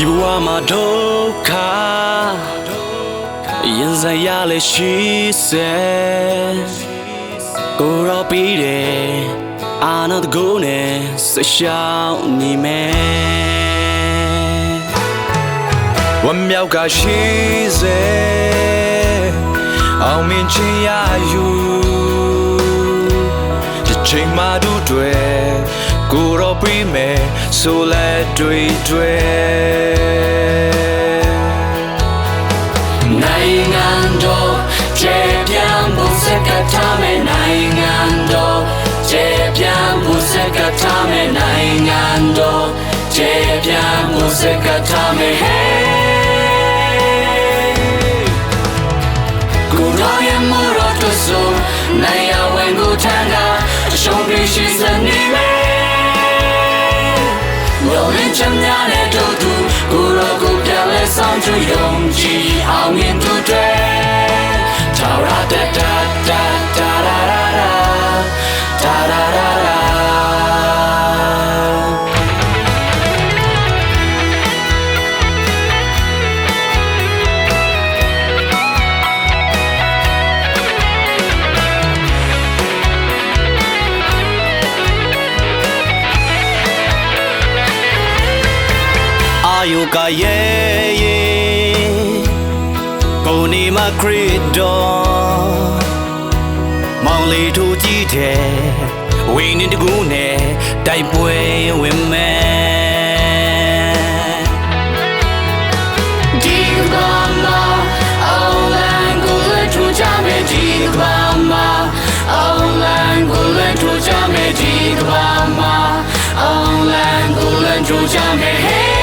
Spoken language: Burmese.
ဒီဘဝမှာဒုက္ခရင်ဆိုင်ရလေရှိစေကိုရောပြီးတယ်အာနာတကိုနဲ့ဆက်ရှောင်းနေမယ်ဝမ်းမြောက်ကရှိစေအောင်မြင်ချင်ရယူဒီချိန်မှတို့တွေကိုရောပြီးမယ်ဆိုလဲတွေ့နိုင်ငံတော်ကျေပြန့်ဖို့စကထားမယ်နိုင်ငံတော်ကျေပြန့်ဖို့စကထားမယ်နိုင်ငံတော်ကျေပြန့်ဖို့စကထားမယ်ကိုရောရဲ့မတော်တဆူနိုင်ရဝင်ကိုထမ်းတာအရှုံးပြီးရှိစနေမယ်我们正面的都读，古老古表的上就拥挤，后面都对，哒啦哒哒哒哒啦啦啦，哒啦啦啦。ယောကရဲ့ကိုနေမခရစ်တော်မောင်လေးထိုးကြည့်တယ်ဝင်းနေတကူနဲ့တိုက်ပွဲဝင်မယ်ဒီကမာအောင်လန်ကိုလည်းထိုးကြမယ်ဒီကမာအောင်လန်ကိုလည်းထိုးကြမယ်ဒီကမာအောင်လန်ကိုလည်းထိုးကြမယ်